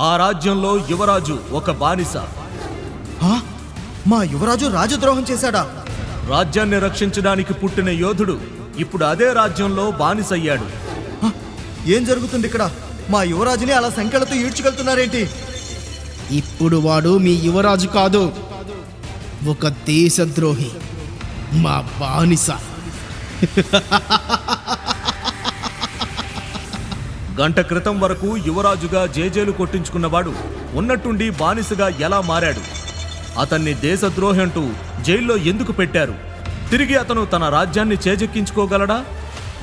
ఆ రాజ్యంలో యువరాజు ఒక బానిస. మా యువరాజు రాజద్రోహం చేశాడా? రాజ్యాన్ని రక్షించడానికి పుట్టిన యోధుడు ఇప్పుడు అదే రాజ్యంలో బానిసయ్యాడు. ఏం జరుగుతుంది ఇక్కడ? మా యువరాజుని అలా సంఖ్యలతో ఈడ్చుకెళ్తున్నారేంటి? ఇప్పుడు వాడు మీ యువరాజు కాదు, ఒక దేశద్రోహి, మా బానిస. గంట క్రితం వరకు యువరాజుగా జేజేలు కొట్టించుకున్నవాడు ఉన్నట్టుండి బానిసగా ఎలా మారాడు? అతన్ని దేశద్రోహి అంటూ జైల్లో ఎందుకు పెట్టారు? తిరిగి అతను తన రాజ్యాన్ని చేజెక్కించుకోగలడా?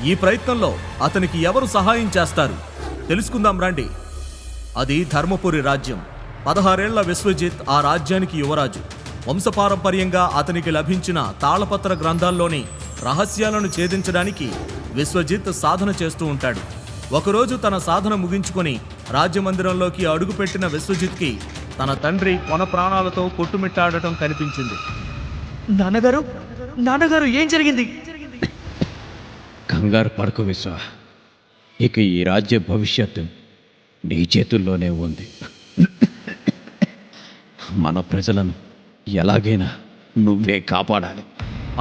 ఈ ప్రయత్నంలో అతనికి ఎవరు సహాయం చేస్తారు తెలుసుకుందాం రండి. అది ధర్మపురి రాజ్యం. 16 ఏళ్ల విశ్వజిత్ ఆ రాజ్యానికి యువరాజు. వంశపారంపర్యంగా అతనికి లభించిన తాళపత్ర గ్రంథాల్లోని రహస్యాలను ఛేదించడానికి విశ్వజిత్ సాధన చేస్తూ ఉంటాడు. ఒకరోజు తన సాధన ముగించుకొని రాజ్యమందిరంలోకి అడుగుపెట్టిన విశ్వజిత్కి తన తండ్రి కొన ప్రాణాలతో కొట్టుమిట్టాడటం కనిపించింది. నాన్నగారు ఏం జరిగింది? కంగారు పడకు విశ్వ, ఇక ఈ రాజ్య భవిష్యత్తు నీ చేతుల్లోనే ఉంది. మన ప్రజలను ఎలాగైనా నువ్వే కాపాడాలి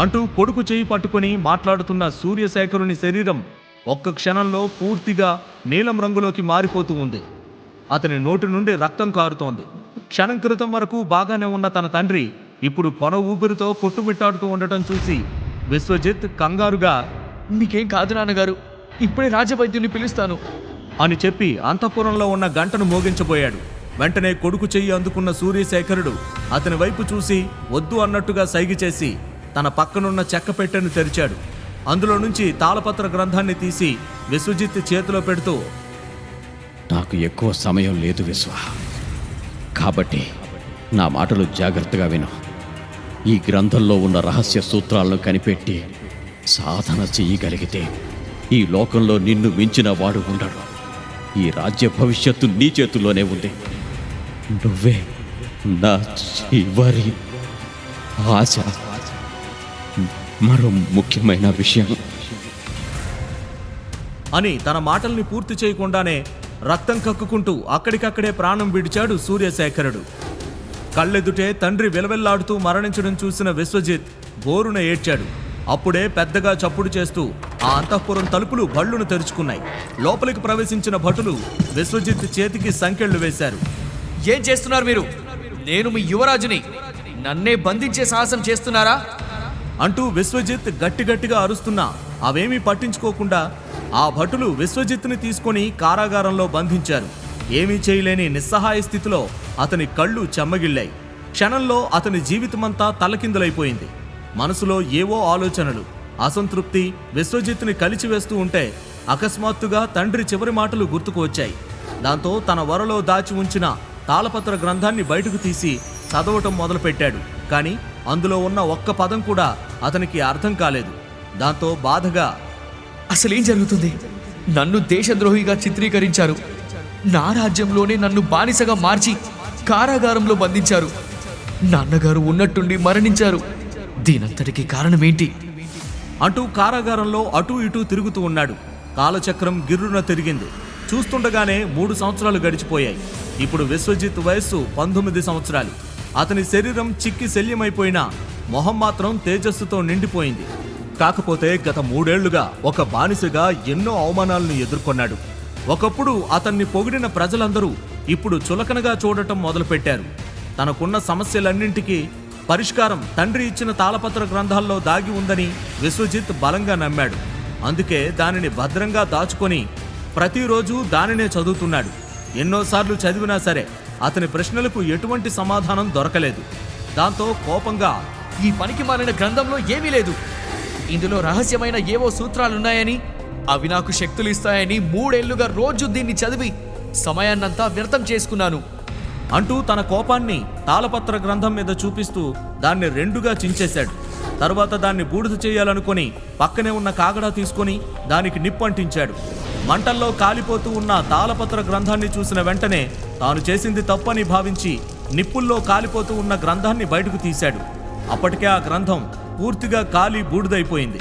అంటూ కొడుకు చేయి పట్టుకుని మాట్లాడుతున్న సూర్యశేఖరుని శరీరం ఒక్క క్షణంలో పూర్తిగా నీలం రంగులోకి మారిపోతూ ఉంది. అతని నోటి నుండి రక్తం కారుతోంది. క్షణం క్రితం వరకు బాగానే ఉన్న తన తండ్రి ఇప్పుడు కొన ఊపిరితో కొట్టుమిట్టాడుతూ ఉండటం చూసి విశ్వజిత్ కంగారుగా, మీకేం కాదు నాన్నగారు, ఇప్పుడే రాజవైద్యుని పిలుస్తాను అని చెప్పి అంతఃపురంలో ఉన్న గంటను మోగించబోయాడు. వెంటనే కొడుకు చెయ్యి అందుకున్న సూర్యశేఖరుడు అతని వైపు చూసి వద్దు అన్నట్టుగా సైగ చేసి తన పక్కనున్న చెక్క పెట్టెను తెరిచాడు. అందులో నుంచి తాళపత్ర గ్రంథాన్ని తీసి విశ్వజిత్ చేతిలో పెడుతూ, నాకు ఎక్కువ సమయం లేదు విశ్వ, కాబట్టి నా మాటలు జాగ్రత్తగా విను. ఈ గ్రంథంలో ఉన్న రహస్య సూత్రాలను కనిపెట్టి సాధన చెయ్యగలిగితే ఈ లోకంలో నిన్ను మించిన వాడు ఉండడు. ఈ రాజ్య భవిష్యత్తు నీ చేతుల్లోనే ఉంది. నువ్వే నా చివరి ఆశ. మరో ముఖ్యమైన విషయం అని తన మాటల్ని పూర్తి చేయకుండానే రక్తం కక్కుకుంటూ అక్కడికక్కడే ప్రాణం విడిచాడు సూర్యశేఖరుడు. కళ్ళెదుటే తండ్రి విలవెల్లాడుతూ మరణించడం చూసిన విశ్వజిత్ బోరున ఏడ్చాడు. అప్పుడే పెద్దగా చప్పుడు చేస్తూ ఆ అంతఃపురం తలుపులు భళ్ళును తెరుచుకున్నాయి. లోపలికి ప్రవేశించిన భటులు విశ్వజిత్ చేతికి సంకెళ్లు వేశారు. ఏం చేస్తున్నారు మీరు? నేను మీ యువరాజుని, నన్నే బంధించే సాహసం చేస్తున్నారా? అంటూ విశ్వజిత్ గట్టిగట్టిగా అరుస్తున్నా అవేమీ పట్టించుకోకుండా ఆ భటులు విశ్వజిత్ని తీసుకొని కారాగారంలో బంధించారు. ఏమీ చేయలేని నిస్సహాయ స్థితిలో అతని కళ్ళు చెమ్మగిల్లాయి. క్షణంలో అతని జీవితమంతా తలకిందులైపోయింది. మనసులో ఏవో ఆలోచనలు, అసంతృప్తి విశ్వజిత్ని కలిచివేస్తూ ఉంటే అకస్మాత్తుగా తండ్రి చివరి మాటలు గుర్తుకు వచ్చాయి. దాంతో తన వరలో దాచి ఉంచిన తాళపత్ర గ్రంథాన్ని బయటకు తీసి చదవటం మొదలుపెట్టాడు. కానీ అందులో ఉన్న ఒక్క పదం కూడా అతనికి అర్థం కాలేదు. దాంతో బాధగా, అసలేం జరుగుతుంది? నన్ను దేశద్రోహిగా చిత్రీకరించారు. నా రాజ్యంలోనే నన్ను బానిసగా మార్చి కారాగారంలో బంధించారు. నాన్నగారు ఉన్నట్టుండి మరణించారు. దీనంతటికి కారణమేంటి? అంటూ కారాగారంలో అటూ ఇటూ తిరుగుతూ ఉన్నాడు. కాలచక్రం గిర్రున తిరిగింది. చూస్తుండగానే 3 సంవత్సరాలు గడిచిపోయాయి. ఇప్పుడు విశ్వజిత్ వయస్సు 19 సంవత్సరాలు. అతని శరీరం చిక్కి శల్యమైపోయినా మొహం మాత్రం తేజస్సుతో నిండిపోయింది. కాకపోతే గత 3 ఏళ్లుగా ఒక బానిసగా ఎన్నో అవమానాలను ఎదుర్కొన్నాడు. ఒకప్పుడు అతన్ని పొగిడిన ప్రజలందరూ ఇప్పుడు చులకనగా చూడటం మొదలుపెట్టారు. తనకున్న సమస్యలన్నింటికీ పరిష్కారం తండ్రి ఇచ్చిన తాళపత్ర గ్రంథాల్లో దాగి ఉందని విశ్వజిత్ బలంగా నమ్మాడు. అందుకే దానిని భద్రంగా దాచుకొని ప్రతిరోజు దానినే చదువుతున్నాడు. ఎన్నోసార్లు చదివినా సరే అతని ప్రశ్నలకు ఎటువంటి సమాధానం దొరకలేదు. దాంతో కోపంగా, ఈ పనికి మాలిన గ్రంథంలో ఏమీ లేదు. ఇందులో రహస్యమైన ఏవో సూత్రాలున్నాయని, అవి నాకు శక్తులు ఇస్తాయని 3 ఏళ్లుగా రోజు దీన్ని చదివి సమయాన్నంతా వ్యర్థం చేసుకున్నాను అంటూ తన కోపాన్ని తాళపత్ర గ్రంథం మీద చూపిస్తూ దాన్ని 2గా చించేశాడు. తరువాత దాన్ని బూడిద చేయాలనుకొని పక్కనే ఉన్న కాగడా తీసుకొని దానికి నిప్పంటించాడు. మంటల్లో కాలిపోతూ ఉన్న తాళపత్ర గ్రంథాన్ని చూసిన వెంటనే తాను చేసింది తప్పని భావించి నిప్పుల్లో కాలిపోతూ ఉన్న గ్రంథాన్ని బయటకు తీశాడు. అప్పటికే ఆ గ్రంథం పూర్తిగా కాలి బూడిదైపోయింది.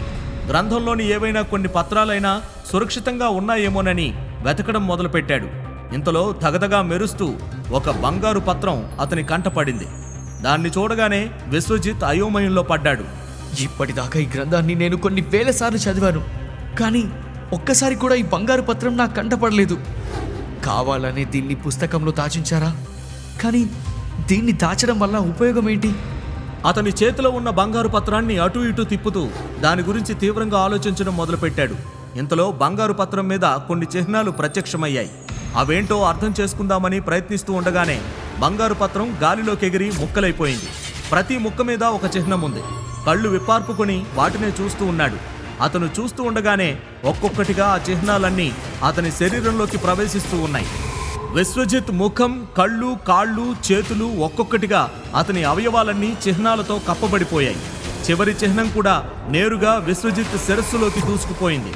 గ్రంథంలోని ఏవైనా కొన్ని పత్రాలైనా సురక్షితంగా ఉన్నాయేమోనని వెతకడం మొదలుపెట్టాడు. ఇంతలో ధగధగా మెరుస్తూ ఒక బంగారు పత్రం అతని కంటపడింది. దాన్ని చూడగానే విశ్వజిత్ అయోమయంలో పడ్డాడు. ఇప్పటిదాకా ఈ గ్రంథాన్ని నేను కొన్ని వేల సార్లు చదివాను, కానీ ఒక్కసారి కూడా ఈ బంగారు పత్రం నాకు కంటపడలేదు. కావాలనే దీన్ని పుస్తకంలో దాచించారా? కానీ దీన్ని దాచడం వల్ల ఉపయోగం ఏంటి? అతని చేతిలో ఉన్న బంగారు పత్రాన్ని అటూ ఇటూ తిప్పుతూ దాని గురించి తీవ్రంగా ఆలోచించడం మొదలుపెట్టాడు. ఇంతలో బంగారు పత్రం మీద కొన్ని చిహ్నాలు ప్రత్యక్షమయ్యాయి. అవేంటో అర్థం చేసుకుందామని ప్రయత్నిస్తూ ఉండగానే బంగారు పత్రం గాలిలోకి ఎగిరి ముక్కలైపోయింది. ప్రతి ముక్క మీద ఒక చిహ్నం ఉంది. కళ్ళు విప్పార్పుకొని వాటినే చూస్తూ ఉన్నాడు. అతను చూస్తూ ఉండగానే ఒక్కొక్కటిగా ఆ చిహ్నాలన్నీ అతని శరీరంలోకి ప్రవేశిస్తూ ఉన్నాయి. విశ్వజిత్ ముఖం, కళ్ళు, కాళ్ళు, చేతులు ఒక్కొక్కటిగా అతని అవయవాలన్నీ చిహ్నాలతో కప్పబడిపోయాయి. చివరి చిహ్నం కూడా నేరుగా విశ్వజిత్ శిరస్సులోకి దూసుకుపోయింది.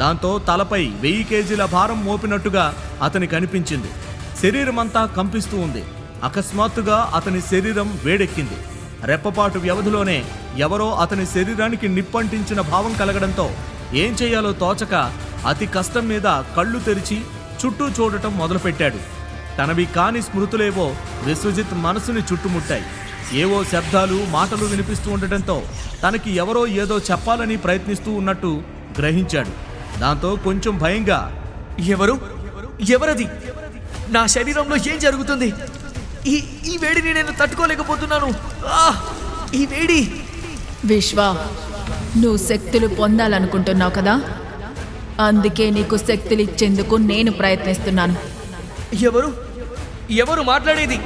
దాంతో తలపై 1000 కేజీల భారం మోపినట్టుగా అతనికి అనిపించింది. శరీరమంతా కంపిస్తూ ఉంది. అకస్మాత్తుగా అతని శరీరం వేడెక్కింది. రెప్పపాటు వ్యవధిలోనే ఎవరో అతని శరీరానికి నిప్పంటించిన భావం కలగడంతో ఏం చేయాలో తోచక అతి కష్టం మీద కళ్ళు తెరిచి చుట్టూ చూడటం మొదలుపెట్టాడు. తనవి కాని స్మృతులేవో విశ్వజిత్ మనసుని చుట్టుముట్టాయి. ఏవో శబ్దాలు, మాటలు వినిపిస్తూ ఉండటంతో తనకి ఎవరో ఏదో చెప్పాలని ప్రయత్నిస్తూ ఉన్నట్టు గ్రహించాడు. దాంతో కొంచెం భయంగా, ఎవరది? నా శరీరంలో ఏం జరుగుతుంది? ఈ వేడిని నేను తట్టుకోలేకపోతున్నాను. ఈ వేడి! విశ్వ, నువ్వు శక్తులు పొందాలనుకుంటున్నావు కదా, అందుకే నీకు శక్తులు ఇచ్చేందుకు నేను ప్రయత్నిస్తున్నాను. ఎవరు మాట్లాడేది?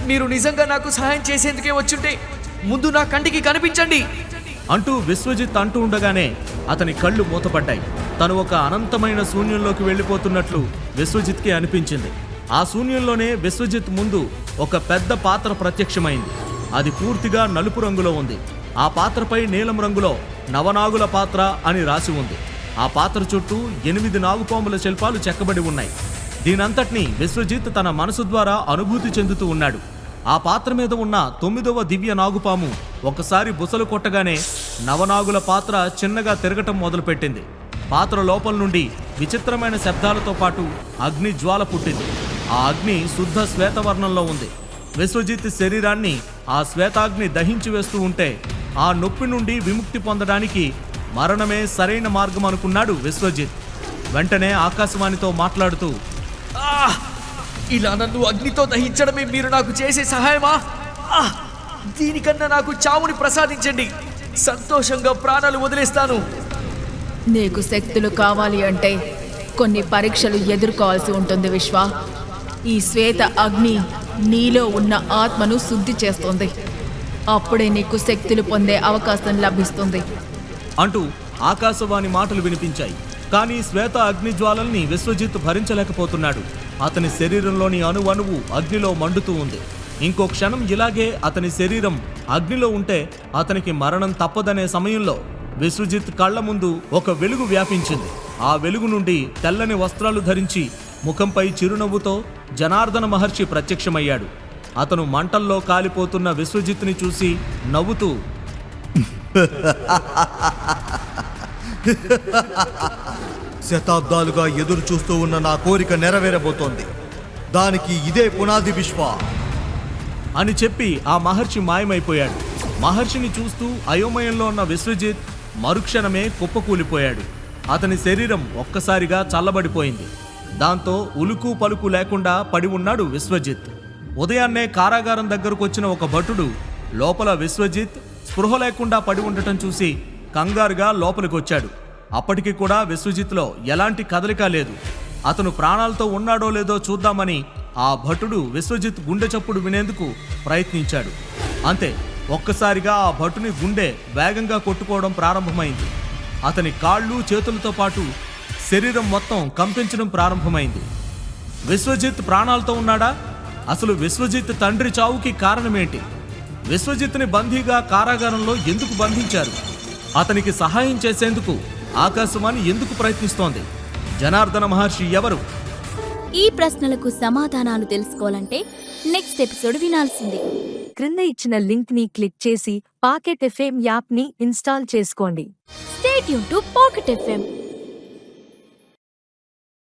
మీరు నిజంగా నాకు సహాయం చేసేందుకే వచ్చుంటే ముందు నా కంటికి కనిపించండి అంటూ విశ్వజిత్ అంటూ ఉండగానే అతని కళ్ళు మూతపడ్డాయి. తను ఒక అనంతమైన శూన్యంలోకి వెళ్ళిపోతున్నట్లు విశ్వజిత్కి అనిపించింది. ఆ శూన్యంలోనే విశ్వజిత్ ముందు ఒక పెద్ద పాత్ర ప్రత్యక్షమైంది. అది పూర్తిగా నలుపు రంగులో ఉంది. ఆ పాత్రపై నీలం రంగులో నవనాగుల పాత్ర అని రాసి ఉంది. ఆ పాత్ర చుట్టూ 8 నాగుపాముల శిల్పాలు చెక్కబడి ఉన్నాయి. దీనంతటినీ విశ్వజిత్ తన మనసు ద్వారా అనుభూతి చెందుతూ ఉన్నాడు. ఆ పాత్ర మీద ఉన్న 9వ దివ్య నాగుపాము ఒకసారి బుసలు కొట్టగానే నవనాగుల పాత్ర చిన్నగా తిరగటం మొదలుపెట్టింది. పాత్ర లోపల నుండి విచిత్రమైన శబ్దాలతో పాటు అగ్ని జ్వాల పుట్టింది. ఆ అగ్ని శుద్ధ శ్వేతవర్ణంలో ఉంది. విశ్వజిత్ శరీరాన్ని ఆ శ్వేతాగ్ని దహించి వేస్తూ ఉంటే ఆ నొప్పి నుండి విముక్తి పొందడానికి మరణమే సరైన మార్గం అనుకున్నాడు విశ్వజిత్. వెంటనే ఆకాశవాణితో మాట్లాడుతూ, ఇలా నన్ను అగ్నితో దహించడమే మీరు నాకు చేసే సహాయమా? దీనికన్నా నాకు చావుని ప్రసాదించండి. సంతోషంగా ప్రాణాలు వదిలేస్తాను. నీకు శక్తులు కావాలి అంటే కొన్ని పరీక్షలు ఎదుర్కోవాల్సి ఉంటుంది విశ్వ. ఈ శ్వేత అగ్ని నీలో ఉన్న ఆత్మను శుద్ధి చేస్తుంది. అప్పుడే నీకు శక్తులు పొందే అవకాశం లభిస్తుంది అంటూ ఆకాశవాణి మాటలు వినిపించాయి. కానీ శ్వేత అగ్ని జ్వాలల్ని విశ్వజిత్ భరించలేకపోతున్నాడు. అతని శరీరంలోని అణువణువు అగ్నిలో మండుతూ ఉంది. ఇంకో క్షణం ఇలాగే అతని శరీరం అగ్నిలో ఉంటే అతనికి మరణం తప్పదనే సమయంలో విశ్వజిత్ కళ్ల ముందు ఒక వెలుగు వ్యాపించింది. ఆ వెలుగు నుండి తెల్లని వస్త్రాలు ధరించి ముఖంపై చిరునవ్వుతో జనార్దన మహర్షి ప్రత్యక్షమయ్యాడు. అతను మంటల్లో కాలిపోతున్న విశ్వజిత్ని చూసి నవ్వుతూ, శతాబ్దాలుగా ఎదురు చూస్తూ ఉన్న నా కోరిక నెరవేరబోతోంది. దానికి ఇదే పునాది విశ్వ అని చెప్పి ఆ మహర్షి మాయమైపోయాడు. మహర్షిని చూస్తూ అయోమయంలో ఉన్న విశ్వజిత్ మరుక్షణమే కుప్పకూలిపోయాడు. అతని శరీరం ఒక్కసారిగా చల్లబడిపోయింది. దాంతో ఉలుకు పలుకు లేకుండా పడి ఉన్నాడు విశ్వజిత్. ఉదయాన్నే కారాగారం దగ్గరకు వచ్చిన ఒక భటుడు లోపల విశ్వజిత్ స్పృహ లేకుండా పడి ఉండటం చూసి కంగారుగా లోపలికి వచ్చాడు. అప్పటికి కూడా విశ్వజిత్లో ఎలాంటి కదలిక లేదు. అతను ప్రాణాలతో ఉన్నాడో లేదో చూద్దామని ఆ భటుడు విశ్వజిత్ గుండె చప్పుడు వినేందుకు ప్రయత్నించాడు. అంతే, ఒక్కసారిగా ఆ భటుని గుండె వేగంగా కొట్టుకోవడం ప్రారంభమైంది. అతని కాళ్ళు, చేతులతో పాటు శరీరం మొత్తం కంపించడం ప్రారంభమైంది. విశ్వజిత్ ప్రాణాలతో ఉన్నాడా? అసలు విశ్వజిత్ తండ్రి చావుకి కారణమేంటి? విశ్వజిత్ని బందీగా కారాగారంలో ఎందుకు బంధించారు? అతనికి సహాయం చేసేందుకు ఆకాశవాణి ఎందుకు ప్రయత్నిస్తోంది? జనార్దన మహర్షి ఎవరు? ఈ ప్రశ్నలకు సమాధానాలు తెలుసుకోవాలంటే నెక్స్ట్ ఎపిసోడ్ వినాల్సిందే. క్రింద ఇచ్చిన లింక్ ని క్లిక్ చేసి పాకెట్ ఎఫ్ఎం యాప్ ని ఇన్స్టాల్ చేసుకోండి. Stay tune to pocket FM.